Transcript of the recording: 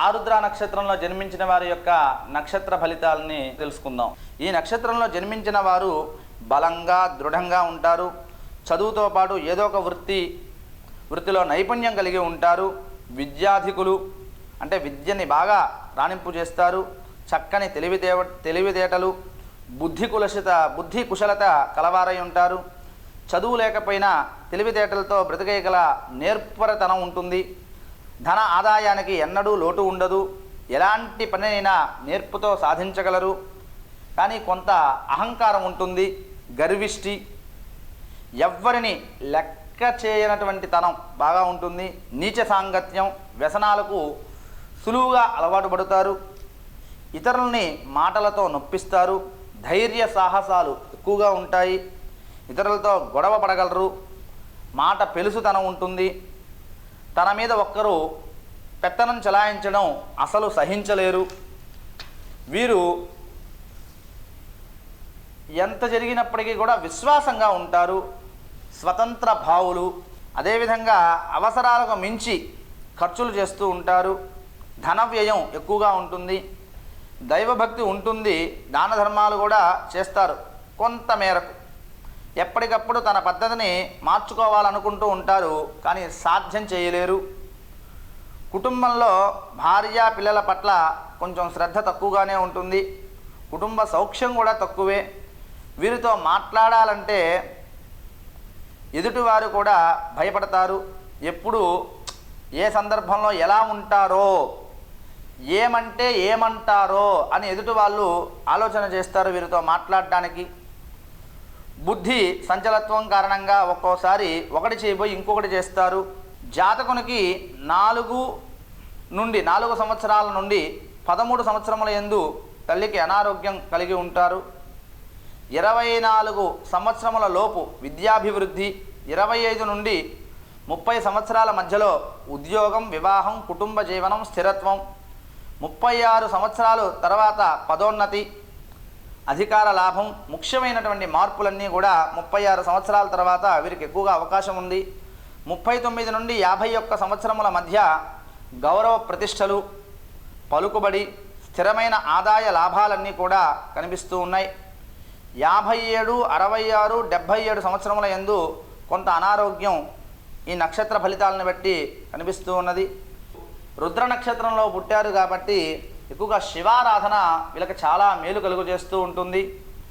ఆరుద్ర నక్షత్రంలో జన్మించిన వారి యొక్క నక్షత్ర ఫలితాలని తెలుసుకుందాం. ఈ నక్షత్రంలో జన్మించిన వారు బలంగా దృఢంగా ఉంటారు. చదువుతో పాటు ఏదో ఒక వృత్తిలో నైపుణ్యం కలిగి ఉంటారు. విద్యాధికులు అంటే విద్యని బాగా రాణింపు చేస్తారు. చక్కని తెలివితేటలు బుద్ధి కుశలత కలవారై ఉంటారు. చదువు లేకపోయినా తెలివితేటలతో బ్రతికేయగల నేర్పరతనం ఉంటుంది. ధన ఆదాయానికి ఎన్నడూ లోటు ఉండదు. ఎలాంటి పనినైనా నేర్పుతో సాధించగలరు. కానీ కొంత అహంకారం ఉంటుంది. గర్విష్టి, ఎవ్వరిని లెక్క చేయనటువంటి తనం బాగా ఉంటుంది. నీచ సాంగత్యం, వ్యసనాలకు సులువుగా అలవాటు పడతారు. ఇతరులని మాటలతో నొప్పిస్తారు. ధైర్య సాహసాలు ఎక్కువగా ఉంటాయి. ఇతరులతో గొడవ పడగలరు. మాట పెలుసుతనం ఉంటుంది. తన మీద ఒక్కరు పెత్తనం చెలాయించడం అసలు సహించలేరు. వీరు ఎంత జరిగినప్పటికీ కూడా విశ్వాసంగా ఉంటారు. స్వతంత్ర భావులు. అదేవిధంగా అవసరాలకు మించి ఖర్చులు చేస్తూ ఉంటారు. ధన వ్యయం ఎక్కువగా ఉంటుంది. దైవభక్తి ఉంటుంది. దాన ధర్మాలు కూడా చేస్తారు కొంత మేరకు. ఎప్పటికప్పుడు తన పద్ధతిని మార్చుకోవాలనుకుంటూ ఉంటారు, కానీ సాధ్యం చేయలేరు. కుటుంబంలో భార్య పిల్లల పట్ల కొంచెం శ్రద్ధ తక్కువగానే ఉంటుంది. కుటుంబ సౌఖ్యం కూడా తక్కువే. వీరితో మాట్లాడాలంటే ఎదుటివారు కూడా భయపడతారు. ఎప్పుడు ఏ సందర్భంలో ఎలా ఉంటారో, ఏమంటే ఏమంటారో అని ఎదుటి వాళ్ళు ఆలోచన చేస్తారు వీరితో మాట్లాడడానికి. బుద్ధి సంచలత్వం కారణంగా ఒక్కోసారి ఒకటి చేయబోయి ఇంకొకటి చేస్తారు. జాతకునికి 4 సంవత్సరాల నుండి 13 సంవత్సరముల యందు తల్లికి అనారోగ్యం కలిగి ఉంటారు. 24 సంవత్సరముల లోపు విద్యాభివృద్ధి, 25 నుండి 30 సంవత్సరాల మధ్యలో ఉద్యోగం, వివాహం, కుటుంబ జీవనం, స్థిరత్వం, 36 సంవత్సరాలు తర్వాత పదోన్నతి, అధికార లాభం, ముఖ్యమైనటువంటి మార్పులన్నీ కూడా 36 సంవత్సరాల తర్వాత వీరికి ఎక్కువగా అవకాశం ఉంది. 39 నుండి 51 సంవత్సరముల మధ్య గౌరవ ప్రతిష్టలు, పలుకుబడి, స్థిరమైన ఆదాయ లాభాలన్నీ కూడా కనిపిస్తూ ఉన్నాయి. 57, 66, 77 సంవత్సరముల యందు కొంత అనారోగ్యం ఈ నక్షత్ర ఫలితాలను బట్టి కనిపిస్తూ ఉన్నది. రుద్ర నక్షత్రంలో పుట్టారు కాబట్టి ఎక్కువగా శివారాధన వీళ్ళకి చాలా మేలు కలుగు చేస్తూ ఉంటుంది.